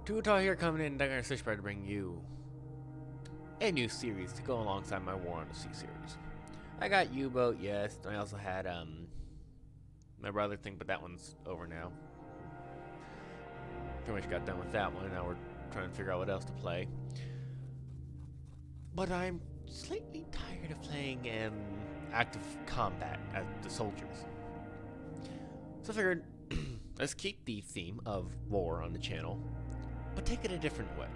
Tutal here coming in, Dagger Switchblade to bring you a new series to go alongside my War on the Sea series. I got U-Boat, yes. I also had my brother thing, but that one's over now. Pretty much got done with that one. Now we're trying to figure out what else to play. But I'm slightly tired of playing active combat as the soldiers. So I figured, let's keep the theme of war on the channel, but take it a different way.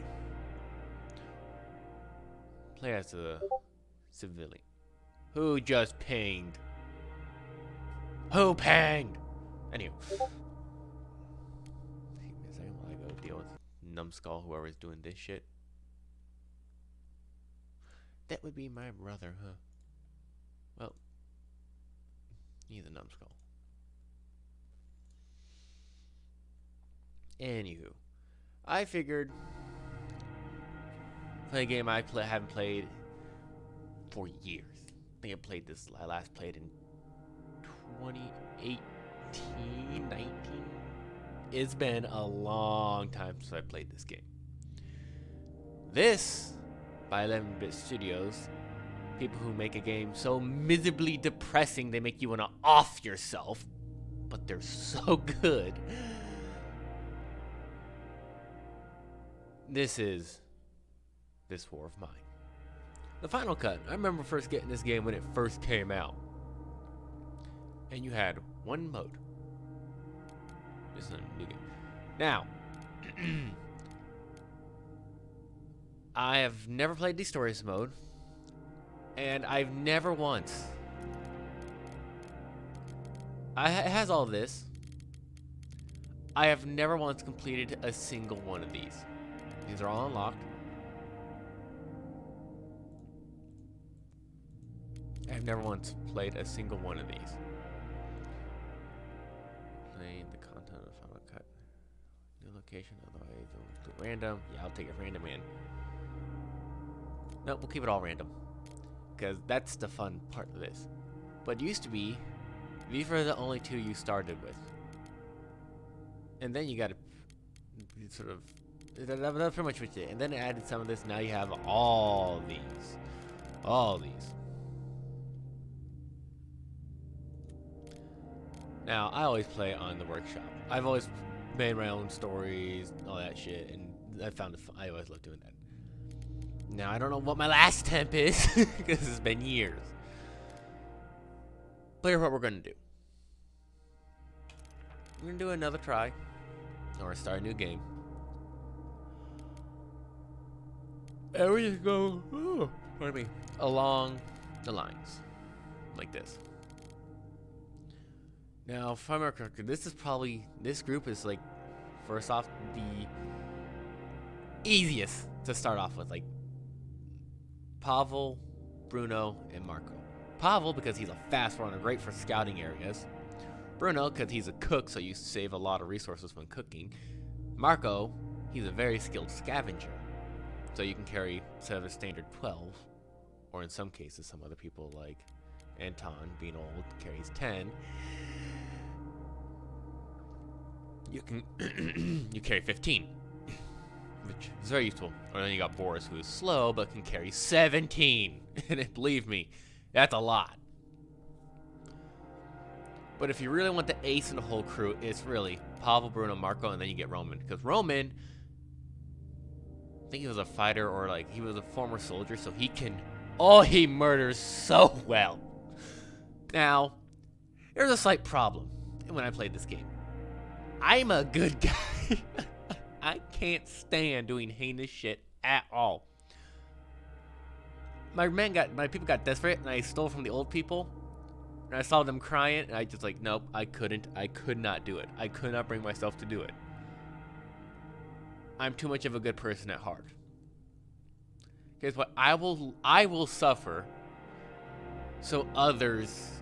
Play as a civilian. Who just pinged? Who pinged? Anyway. Take me a second while I go deal with Numbskull, whoever's doing this shit. That would be my brother, huh? Well, he's a Numbskull. Anywho, I figured play a game I haven't played for years. I think I last played in 2018, 19. It's been a long time since I played this game. This, by 11-Bit Studios, people who make a game so miserably depressing they make you want to off yourself, but they're so good. This is This War of Mine. The Final Cut. I remember first getting this game when it first came out. And you had one mode. This is a new game. Now, I have never played the stories mode. And I've never once. It has all this. I have never once completed a single one of these. These are all unlocked. I've never once played a single one of these. Playing the content of the Final Cut. New location, otherwise it'll do random. Yeah, I'll take it random, man. No, we'll keep it all random. Because that's the fun part of this. But it used to be, these were the only two you started with. And then you gotta sort of, that's pretty much what you did. And then it added some of this, now you have all these. All these. Now, I always play on the workshop. I've always made my own stories, all that shit, and I found it fun. I always love doing that. Now, I don't know what my last temp is, because it's been years. But here's what we're going to do. We're going to do another try, or start a new game. And we just go, pardon me, along the lines, like this. Now, if I remember correctly, this group is like, first off, the easiest to start off with. Like, Pavel, Bruno, and Marco. Pavel, because he's a fast runner, great for scouting areas. Bruno, because he's a cook, so you save a lot of resources when cooking. Marco, he's a very skilled scavenger, so you can carry, instead of a standard 12, or in some cases, some other people like Anton, being old, carries 10. You can you carry 15, which is very useful. Or then you got Boris, who is slow but can carry 17, and believe me, that's a lot. But if you really want the ace in the whole crew, it's really Pavel, Bruno, Marco, and then you get Roman. Because Roman, I think he was a fighter, or like he was a former soldier, so he can, he murders so well. Now, there's a slight problem when I played this game. I'm a good guy. I can't stand doing heinous shit at all. My people got desperate, and I stole from the old people. And I saw them crying, and I just like, nope, I could not do it. I could not bring myself to do it. I'm too much of a good person at heart. Guess what? I will suffer so others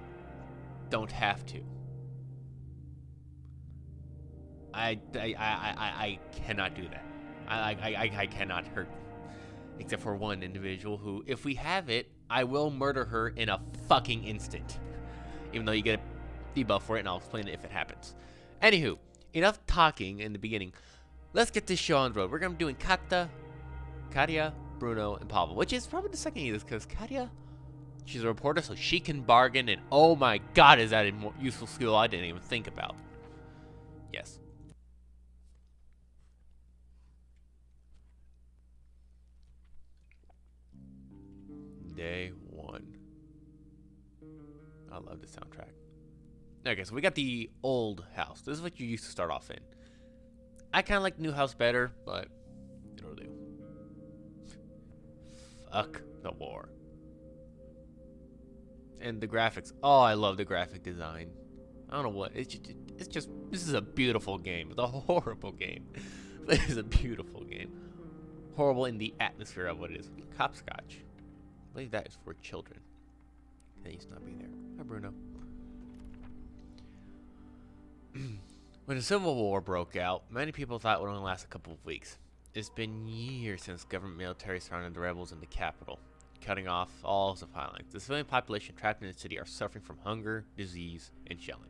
don't have to. I cannot do that. I cannot hurt. Except for one individual who, if we have it, I will murder her in a fucking instant. Even though you get a debuff for it, and I'll explain it if it happens. Anywho, enough talking in the beginning. let's get this show on the road. We're gonna be doing Katya, Bruno, and Pavel, which is probably the second easiest because Katya, she's a reporter, so she can bargain, and oh my god, is that a more useful skill I didn't even think about. Yes. Day one. I love the soundtrack. Okay, so we got the old house. This is what you used to start off in. I kind of like the new house better, but it'll do. Fuck the war. And the graphics. Oh, I love the graphic design. I don't know what. It's just this is a beautiful game. It's a horrible game. This is a beautiful game. Horrible in the atmosphere of what it is. Hopscotch. I believe that is for children. That used to not be there. Hi, Bruno. When the Civil War broke out, many people thought it would only last a couple of weeks. It's been years since government military surrounded the rebels in the capital, cutting off all supply lines. The civilian population trapped in the city are suffering from hunger, disease, and shelling.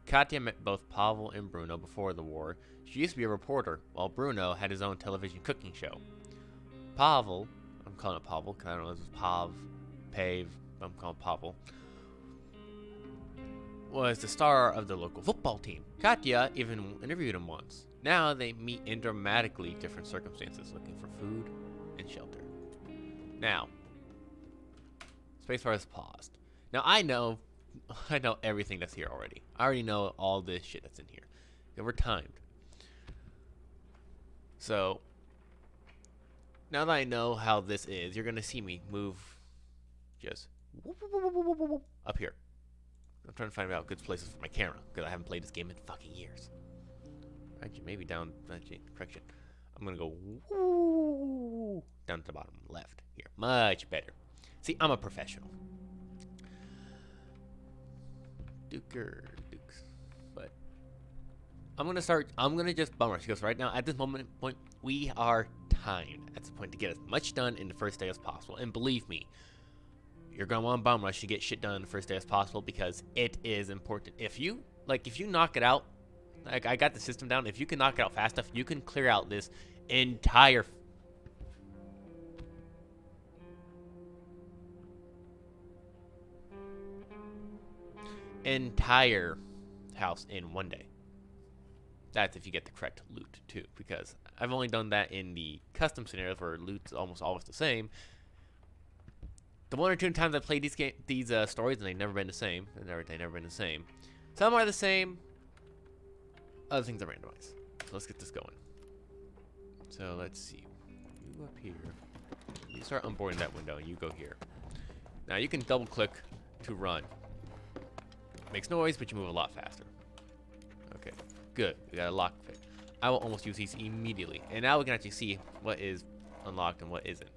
Katya met both Pavel and Bruno before the war. She used to be a reporter, while Bruno had his own television cooking show. Pavel, I'm calling it Pavel because I don't know if this is Pave, but I'm calling it Pavel, was the star of the local football team. Katya even interviewed him once. Now they meet in dramatically different circumstances, looking for food and shelter. Now, spacebar is paused. Now I know everything that's here already. I already know all this shit that's in here. And we're timed. So, now that I know how this is, you're gonna see me move just up here. I'm trying to find out good places for my camera, because I haven't played this game in fucking years. Actually, maybe down, correction. I'm gonna go woo, down to the bottom left here. Much better. See, I'm a professional. Dukes. But I'm gonna just bum rush, because right now, at this point, we are timed. That's the point to get as much done in the first day as possible. And believe me, you're gonna want to bum rush to get shit done in the first day as possible, because it is important. If you knock it out, like I got the system down, if you can knock it out fast enough, you can clear out this entire house in one day. That's if you get the correct loot too, because I've only done that in the custom scenarios where loot's almost always the same. The one or two times I played these stories, and they've never been the same. They've never been the same. Some are the same. Other things are randomized. So let's get this going. So let's see. You up here. You start unboarding that window, and you go here. Now you can double click to run. Makes noise, but you move a lot faster. Okay, good. We got a lock fit. I will almost use these immediately, and now we can actually see what is unlocked and what isn't.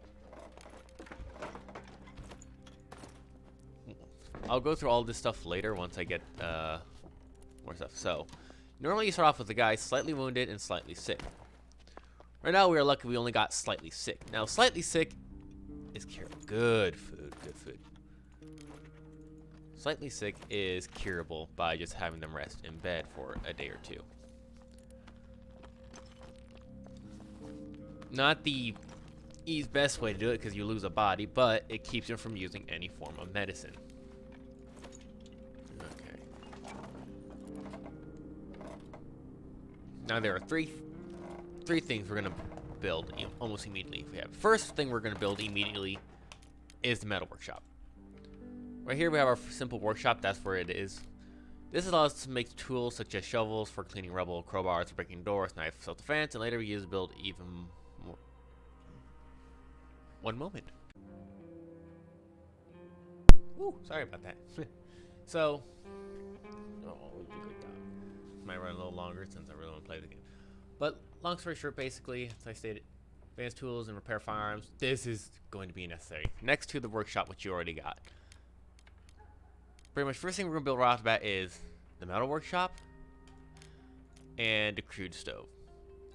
I'll go through all this stuff later once I get more stuff. So, normally you start off with a guy slightly wounded and slightly sick. Right now we are lucky we only got slightly sick. Now, slightly sick is curable. Good food. Slightly sick is curable by just having them rest in bed for a day or two. Not the best way to do it because you lose a body, but it keeps you from using any form of medicine. Now there are three things we're gonna build almost immediately. If we have first thing we're gonna build immediately is the metal workshop. Right here we have our simple workshop. That's where it is. This allows us to make tools such as shovels for cleaning rubble, crowbars for breaking doors, knife for self-defense, and later we use to build even more. One moment. Ooh, sorry about that. So, might run a little longer since I really want to play the game. But long story short, basically, as I stated, advanced tools and repair firearms, this is going to be necessary. Next to the workshop, which you already got. Pretty much first thing we're going to build right off the bat is the metal workshop and the crude stove.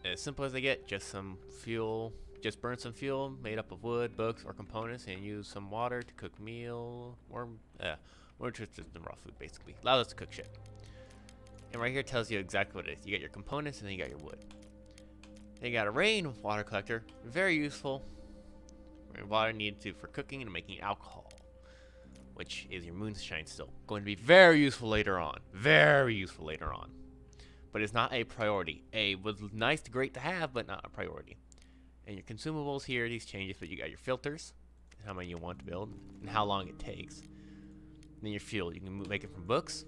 As simple as they get, just some fuel, just burn some fuel made up of wood, books, or components, and use some water to cook meal, or more interested than raw food, basically. Allows us to cook shit. And right here tells you exactly what it is. You got your components and then you got your wood. And you got a rain water collector, very useful. Rainwater needed to for cooking and making alcohol, which is your moonshine still. Going to be very useful later on. Very useful later on. But it's not a priority. A was nice to great to have, but not a priority. And your consumables here, these changes, but you got your filters, how many you want to build, and how long it takes. And then your fuel, you can make it from books.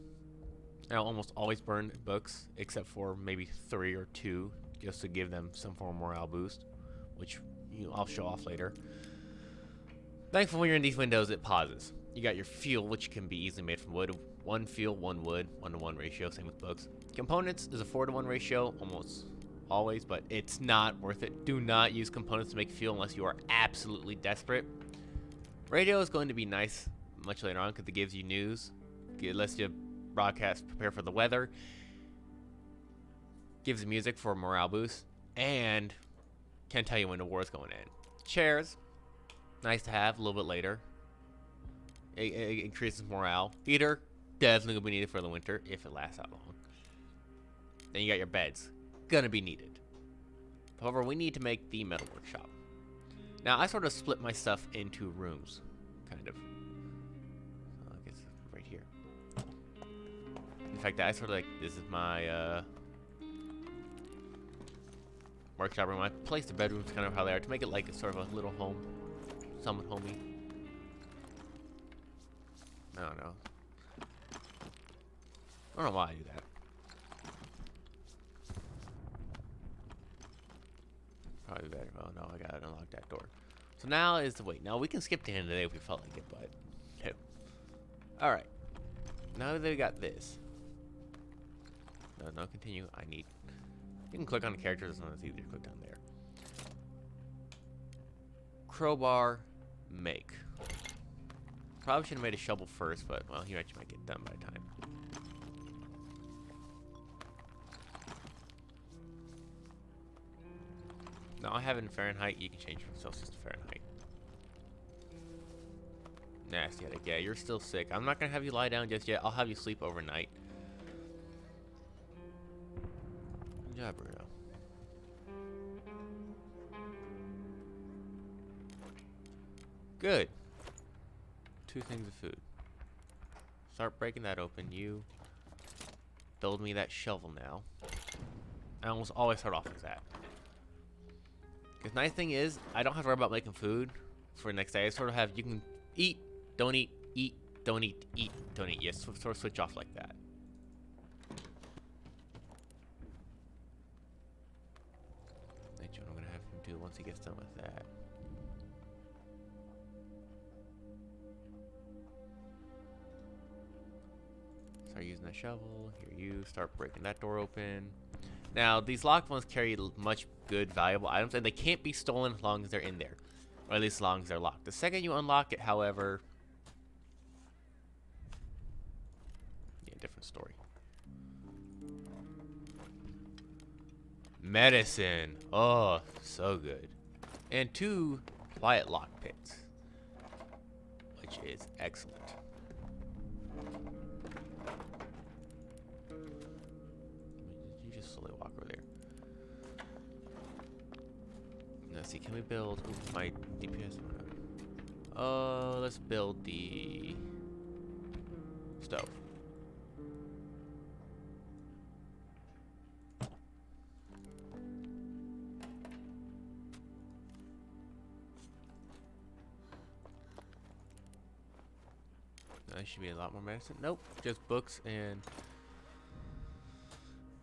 I'll almost always burn books, except for maybe 3 or 2, just to give them some form of morale boost, which I'll show off later. Thankfully, when you're in these windows, it pauses. You got your fuel, which can be easily made from wood. 1 fuel, 1 wood, 1-to-1 ratio, same with books. Components is a 4-to-1 ratio, almost always, but it's not worth it. Do not use components to make fuel unless you are absolutely desperate. Radio is going to be nice much later on because it gives you news. It lets you broadcast, prepare for the weather. Gives you music for a morale boost. And can tell you when the war is going to end. Chairs, nice to have a little bit later. It increases morale. Heater, definitely going to be needed for the winter if it lasts that long. Then you got your beds. Gonna be needed. However, we need to make the metal workshop. Now, I sort of split my stuff into rooms, kind of. I guess right here. In fact, I sort of like, this is my workshop room. I placed the bedrooms kind of how they are to make it like a sort of a little home, somewhat homey. I don't know. I don't know why I do that. Probably better. Oh no, I gotta unlock that door. So now is the wait. Now we can skip to the end of the day if we felt like it, but no. Alright. Now that we got this. No, continue. I need. You can click on the characters, it's easier to click down there. Crowbar, make. Probably should have made a shovel first, but well, he actually might get done by the time. Now I have it in Fahrenheit. You can change from Celsius to Fahrenheit. Nasty headache. Yeah, you're still sick. I'm not gonna have you lie down just yet. I'll have you sleep overnight. Good job, Bruno. Good. 2 things of food. Start breaking that open. You build me that shovel now. I almost always start off with that. The nice thing is, I don't have to worry about making food for the next day. I sort of have, you can eat, don't eat, don't eat, don't eat. Yes, sort of switch off like that. That's what I'm going to have him do once he gets done with that. Start using that shovel. Here you start breaking that door open. Now, these locked ones carry much good, valuable items, and they can't be stolen as long as they're in there. Or at least as long as they're locked. The second you unlock it, however... Yeah, different story. Medicine. Oh, so good. And 2 quiet lock pits. Which is excellent. Slowly walk over there. Let's see, can we build... Ooh, my DPS went up. Let's build the stove. That should be a lot more medicine. Nope, just books and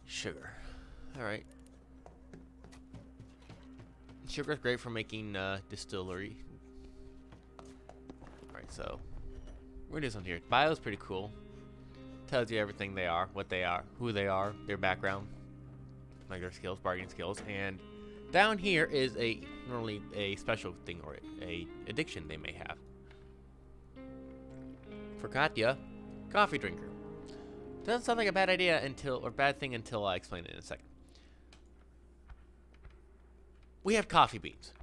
sugar. Alright. Sugar is great for making distillery. Alright, so we're doing something here. Bio is pretty cool. Tells you everything they are, what they are, who they are, their background, like their skills, bargaining skills. And down here is normally a special thing or a addiction they may have. For Katya, coffee drinker. Doesn't sound like a bad idea or bad thing until I explain it in a second. We have coffee beans.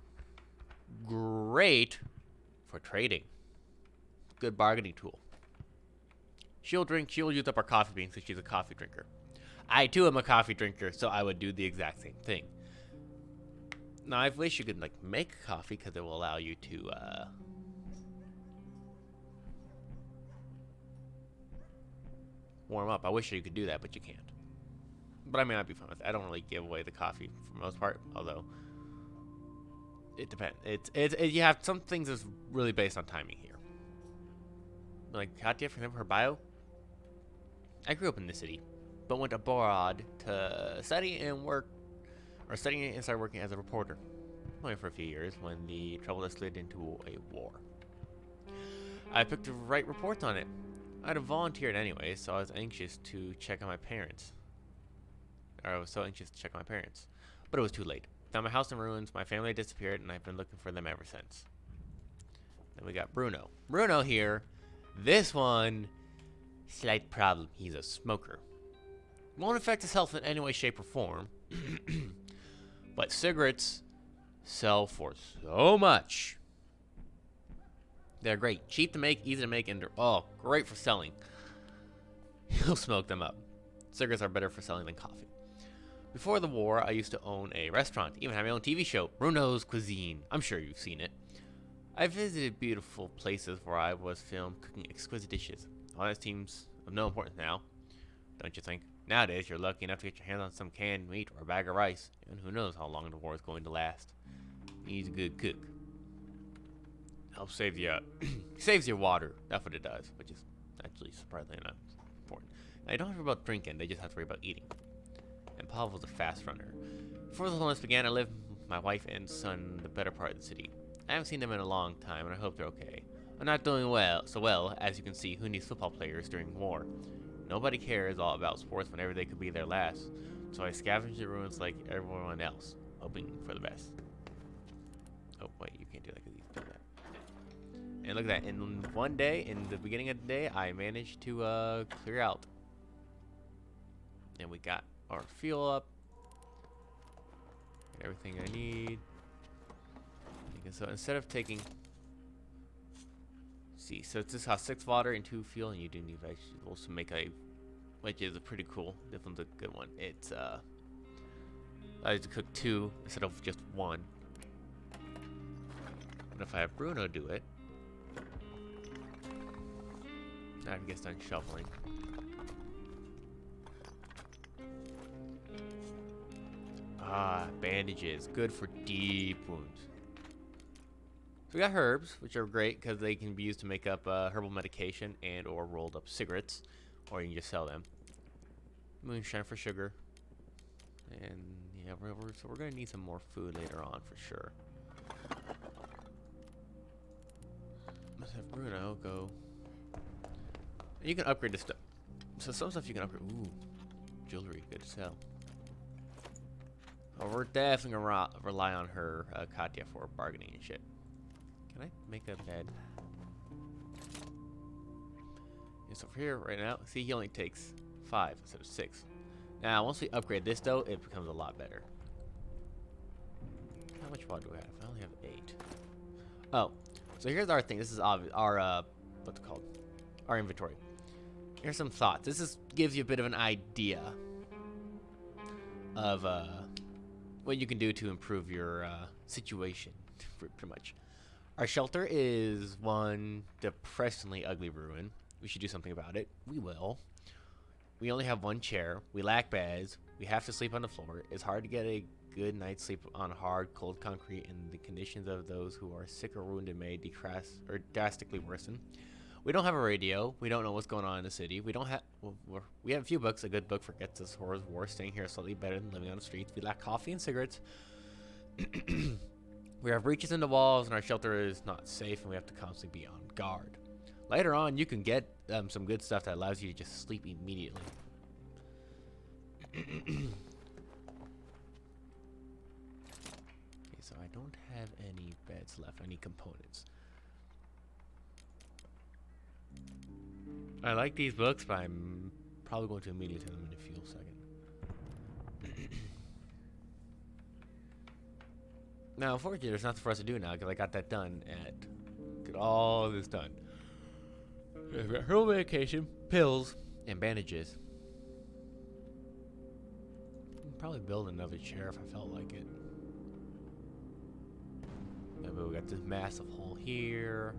Great for trading. Good bargaining tool. She'll use up our coffee beans because she's a coffee drinker. I too am a coffee drinker, so I would do the exact same thing. Now, I wish you could, like, make coffee because it will allow you to, warm up. I wish you could do that, but you can't. But I mean, I'd be fine with it. I don't really give away the coffee for the most part, although it depends. You have some things that's really based on timing here. Like Katya, for example, her bio. I grew up in the city, but went abroad to study and work, or studying and started working as a reporter. Only for a few years when the trouble escalated into a war. I picked to write reports on it. I'd have volunteered anyway, so I was anxious to check on my parents. Or I was so anxious to check on my parents. But it was too late. Found my house in ruins, my family disappeared, and I've been looking for them ever since. Then we got Bruno. Bruno here. This one, slight problem. He's a smoker. Won't affect his health in any way, shape, or form. But cigarettes sell for so much. They're great. Cheap to make, easy to make, and great for selling. He'll smoke them up. Cigarettes are better for selling than coffee. Before the war, I used to own a restaurant, even had my own TV show, Bruno's Cuisine. I'm sure you've seen it. I visited beautiful places where I was filmed cooking exquisite dishes. All that seems of no importance now, don't you think? Nowadays, you're lucky enough to get your hands on some canned meat or a bag of rice, and who knows how long the war is going to last. He's a good cook. Helps save you, saves your water. That's what it does, which is actually surprisingly not important. Now, you don't have to worry about drinking, they just have to worry about eating. And Pavel's a fast runner. Before the illness began, I lived with my wife and son in the better part of the city. I haven't seen them in a long time, and I hope they're okay. I'm not doing so well, as you can see. Who needs football players during war? Nobody cares all about sports whenever they could be their last. So I scavenge the ruins like everyone else, hoping for the best. Oh, wait, you can't do that because he's doing that. And look at that, in one day, in the beginning of the day, I managed to clear out. And we got our fuel up. Got everything I need. And so instead of taking... See, so it's just 6 water and 2 fuel, and you do need vegetables to make a... Which is a pretty cool, this one's a good one. It's, I used to cook 2 instead of just 1. And if I have Bruno do it... Now he gets done shoveling. Ah, bandages. Good for deep wounds. So we got herbs, which are great because they can be used to make up herbal medication and or rolled up cigarettes. Or you can just sell them. Moonshine for sugar. And yeah, so we're going to need some more food later on for sure. Let's have Bruno go. You can upgrade this stuff. So some stuff you can upgrade. Ooh, jewelry, good to sell. Oh, we're definitely gonna rely on her, Katya, for bargaining and shit. Can I make a bed? Yes, over here right now. See, he only takes 5 instead of 6. Now, once we upgrade this, though, it becomes a lot better. How much water do we have? I only have 8. Oh, so here's our thing. This is our what's it called? Our inventory. Here's some thoughts. This gives you a bit of an idea of what you can do to improve your situation, pretty much. Our shelter is one depressingly ugly ruin. We should do something about it. We will. We only have 1 chair. We lack beds. We have to sleep on the floor. It's hard to get a good night's sleep on hard, cold concrete, and the conditions of those who are sick or wounded may drastically worsen. We don't have a radio. We don't know what's going on in the city. We don't have. We have a few books. A good book forgets us horrors of war. Staying here is slightly better than living on the streets. We lack coffee and cigarettes. We have breaches in the walls, and our shelter is not safe, and we have to constantly be on guard. Later on, you can get some good stuff that allows you to just sleep immediately. Okay, so I don't have any beds left, any components. I like these books, but I'm probably going to immediately turn them into fuel second. Now, unfortunately, there's nothing for us to do now because I got that done and get all this done. I've got herbal medication, pills, and bandages. I'd probably build another chair if I felt like it. Maybe we got this massive hole here,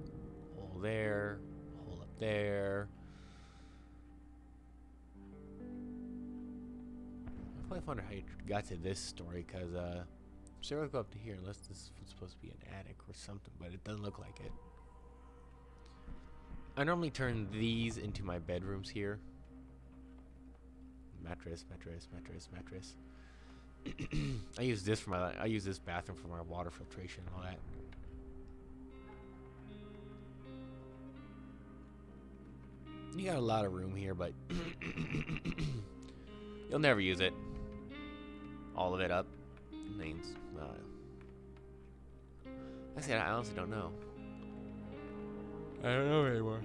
hole there, hole up there. I always wonder how you got to this story, because sure, I'll go up to here unless this was supposed to be an attic or something, but it doesn't look like it. I normally turn these into my bedrooms here. Mattress, mattress, mattress, mattress. I use this bathroom for my water filtration and all that. You got a lot of room here, but you'll never use it. All of it up. Means, I honestly don't know. I don't know anymore.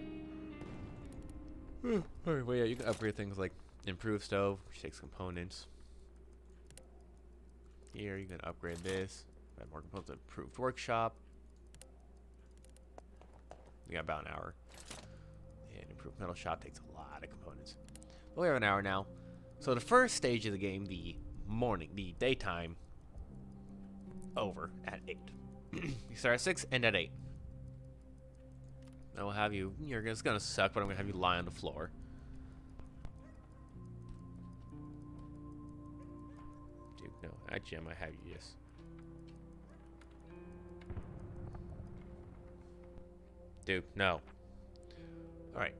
Alright, well, yeah, you can upgrade things like improved stove, which takes components. Here, you can upgrade this. Add more components. Improved workshop. We got about an hour. And improved metal shop takes a lot of components. But we have an hour now. So the first stage of the game, the daytime, over at 8. You start at 6, end at 8. I will have you. It's gonna suck, but I'm gonna have you lie on the floor. Dude, no. Actually, I might have you just. Dude, no. Alright.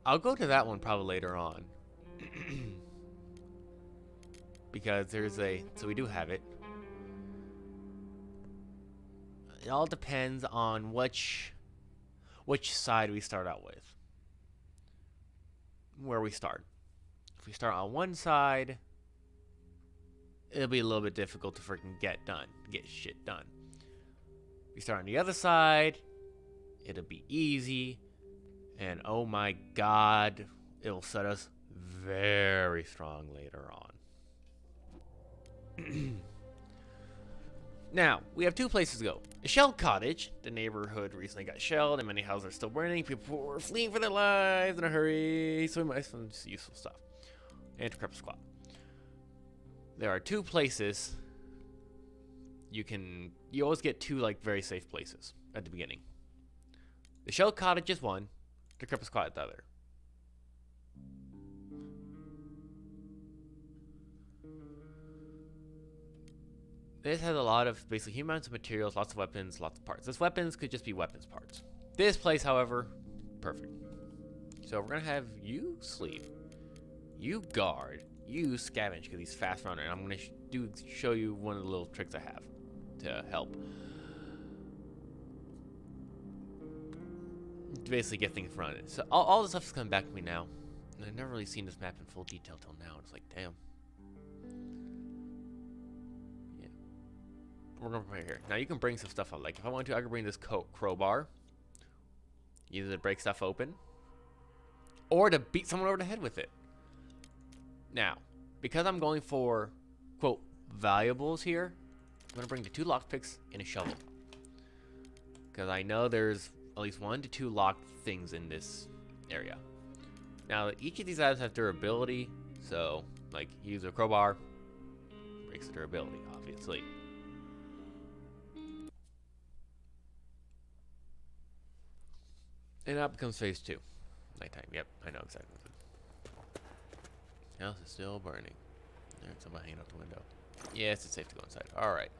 I'll go to that one probably later on. Because there's so we do have it. It all depends on which side we start out with. Where we start. If we start on one side, it'll be a little bit difficult to freaking get shit done. If we start on the other side, it'll be easy. And oh my god, it'll set us very strong later on. Now, we have 2 places to go. A shelled cottage. The neighborhood recently got shelled and many houses are still burning. People were fleeing for their lives in a hurry. So we might find some useful stuff. And decrepit squat. There are 2 places. You always get 2 like very safe places at the beginning. The shelled cottage is one. Decrepit squat is the other. This has a lot of basically huge amounts of materials, lots of weapons, lots of parts. This weapons could just be weapons parts. This place, however, perfect. So we're gonna have you sleep, you guard, you scavenge because he's fast runner, and I'm gonna show you one of the little tricks I have to help. To basically get things running. So all this stuff is coming back to me now. And I've never really seen this map in full detail till now. It's like, damn. We're gonna put it here. Now you can bring some stuff up. Like if I want to, I can bring this crowbar. Either to break stuff open, or to beat someone over the head with it. Now, because I'm going for quote valuables here, I'm gonna bring the 2 lockpicks and a shovel. Because I know there's at least 1 to 2 locked things in this area. Now each of these items have durability, so like use a crowbar, breaks the durability, obviously. And that becomes phase 2. Nighttime. Yep, I know exactly what it is. House is still burning. There's somebody hanging out the window. Yes, it's safe to go inside. Alright.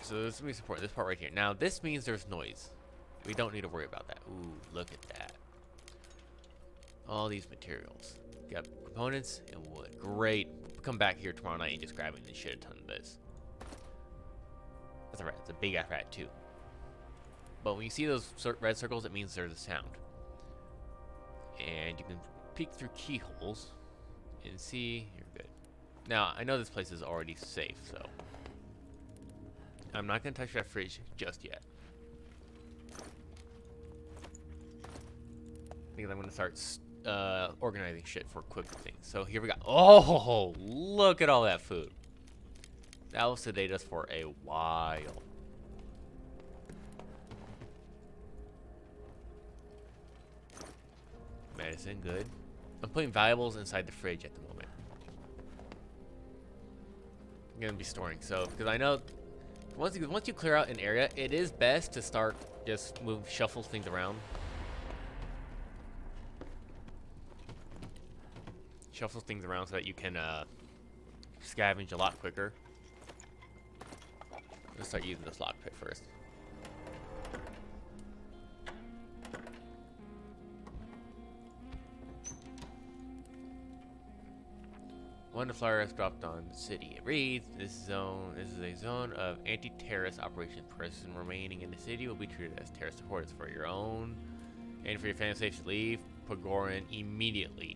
So this is important. This part right here. Now, this means there's noise. We don't need to worry about that. Ooh, look at that. All these materials. Got components and wood. Great. We'll come back here tomorrow night and just grabbing the shit a ton of this. That's a rat. It's a big ass rat, too. But when you see those red circles, it means there's a sound. And you can peek through keyholes and see you're good. Now, I know this place is already safe, so I'm not going to touch that fridge just yet. Because I'm going to start organizing shit for quick things. So here we go. Oh, look at all that food. That will sedate us for a while. Medicine, good. I'm putting valuables inside the fridge at the moment. I'm gonna be storing. So because I know once you clear out an area, it is best to start just shuffle things around. Shuffle things around so that you can scavenge a lot quicker. Let's start using this lockpick first. One flyer has dropped on the city. It reads, this is a zone of anti-terrorist operations. Person remaining in the city will be treated as terrorist supporters. For your own and for your family's safety, leave Pogoran immediately.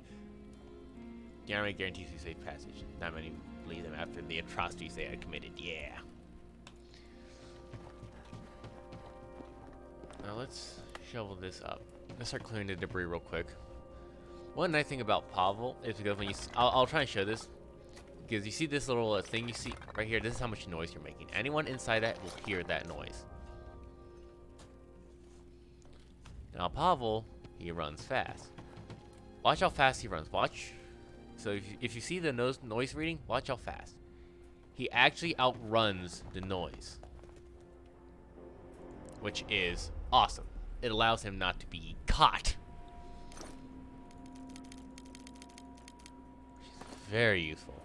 The army guarantees you safe passage. Not many leave them after the atrocities they had committed. Yeah. Now let's shovel this up. Let's start clearing the debris real quick. One nice thing about Pavel is because when I'll try and show this, because you see this little thing you see right here. This is how much noise you're making. Anyone inside that will hear that noise. Now Pavel, he runs fast. Watch how fast he runs. Watch. So if you see the noise reading, watch how fast. He actually outruns the noise, which is awesome. It allows him not to be caught. Very useful.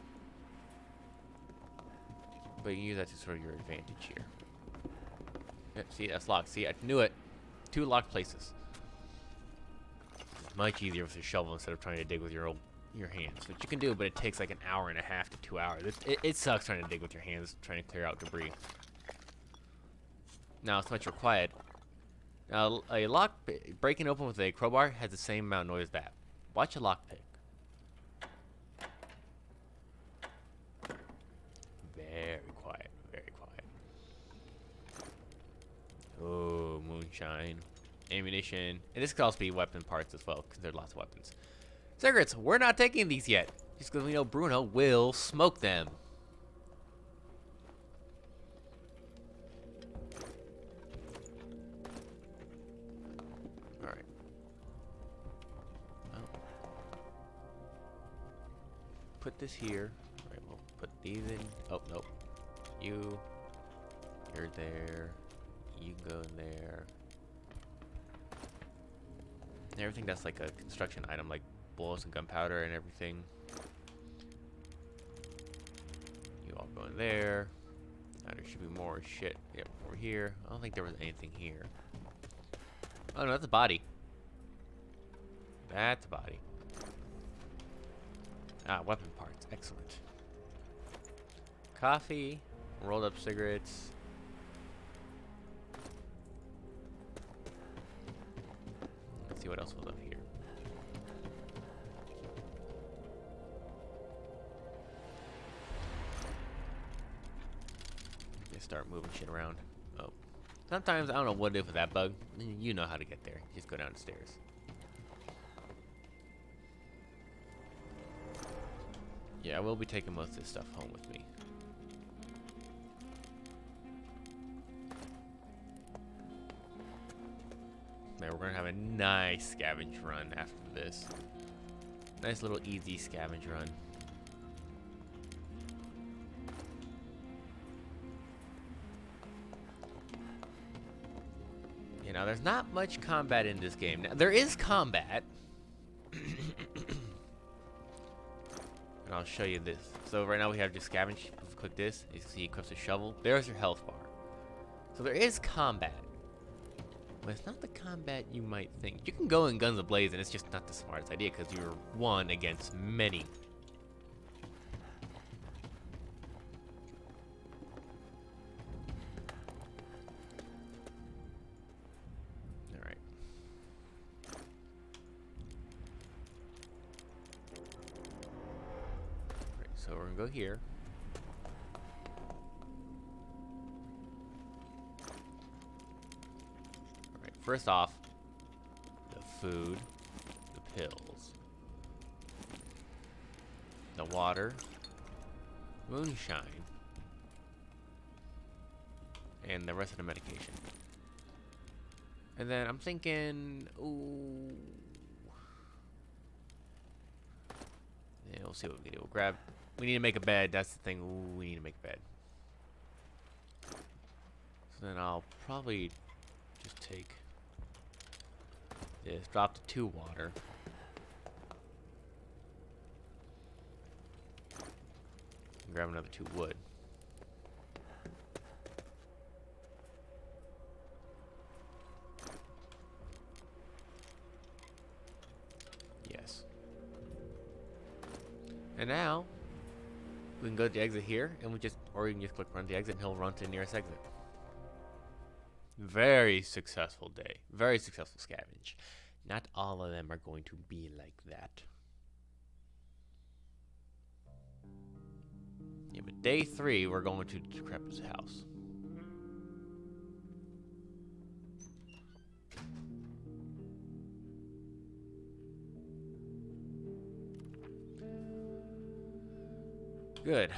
But you can use that to sort of your advantage here. Yep, see, that's locked. See, I knew it. 2 locked places. It's much easier with a shovel instead of trying to dig with your hands, which you can do, but it takes like an hour and a half to 2 hours. It sucks trying to dig with your hands, trying to clear out debris. Now it's much required. Now a lock breaking open with a crowbar has the same amount of noise as that. Watch a lockpick. Very quiet, very quiet. Oh, moonshine. Ammunition. And this could also be weapon parts as well, because there are lots of weapons. Cigarettes, we're not taking these yet. Just because we know Bruno will smoke them. Alright. Oh. Put this here. Alright, we'll put these in. Oh, nope. You're there. You go there. And everything that's like a construction item, like bullets and gunpowder and everything. You all go in there. Now there should be more shit. Yep, over here. I don't think there was anything here. Oh no, that's a body. That's a body. Ah, weapon parts. Excellent. Coffee. Rolled up cigarettes. Let's see what else was up here. Just start moving shit around. Oh. Sometimes, I don't know what it is with that bug. You know how to get there. Just go down the stairs. Yeah, I will be taking most of this stuff home with me. Man, we're gonna have a nice scavenge run after this. Nice little easy scavenge run. You know, there's not much combat in this game. Now, there is combat. And I'll show you this. So right now we have just scavenge. Click this. You see, equips a shovel. There's your health bar. So there is combat. But it's not the combat you might think. You can go in guns ablaze, and it's just not the smartest idea because you're one against many. Alright. Alright, so we're gonna go here. First off, the food, the pills, the water, moonshine, and the rest of the medication. And then I'm thinking, ooh. Yeah, we'll see what we can do. We'll grab We need to make a bed. That's the thing. Ooh, we need to make a bed. So then I'll probably just take this, drop the 2 water. And grab another 2 wood. Yes. And now we can go to the exit here, and or you can just click run the exit, and he'll run to the nearest exit. Very successful day. Very successful scavenge. Not all of them are going to be like that. Yeah, but day 3, we're going to Decrepit's house. Good.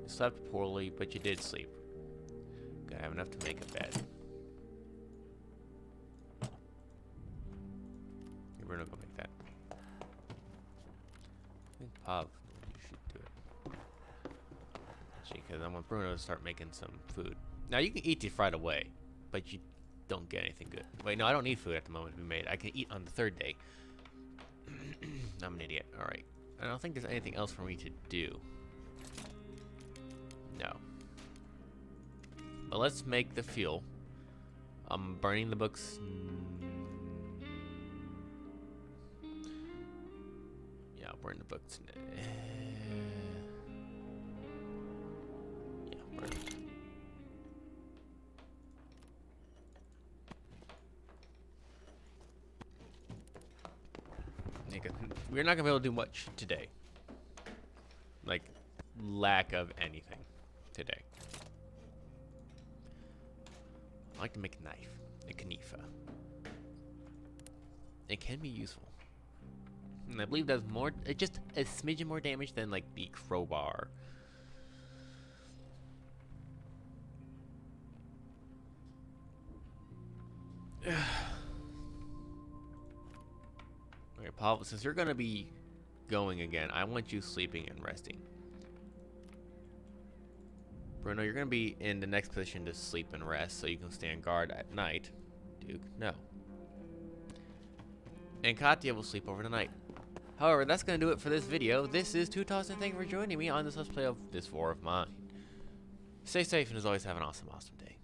You slept poorly, but you did sleep. Gotta have enough to make a bed. We're not gonna make that. I think Pav, you should do it. Actually, because I want Bruno to start making some food. Now you can eat these right away, but you don't get anything good. Wait, no, I don't need food at the moment to be made. I can eat on the 3rd day. I'm an idiot. Alright. I don't think there's anything else for me to do. No. But let's make the fuel. I'm burning the books. Yeah, I'll burn the books. Yeah, burn them. We're not gonna be able to do much today. Like, lack of anything today. I like to make a knife, a knifa. It can be useful. And I believe does more, just a smidgen more damage than like the crowbar. Okay, Paul, since you're gonna be going again, I want you sleeping and resting. Bruno, you're gonna be in the next position to sleep and rest so you can stand guard at night. Duke, no. And Katya will sleep over the night. However, that's gonna do it for this video. This is Tutos, and thank you for joining me on this Let's Play of This War of Mine. Stay safe, and as always, have an awesome, awesome day.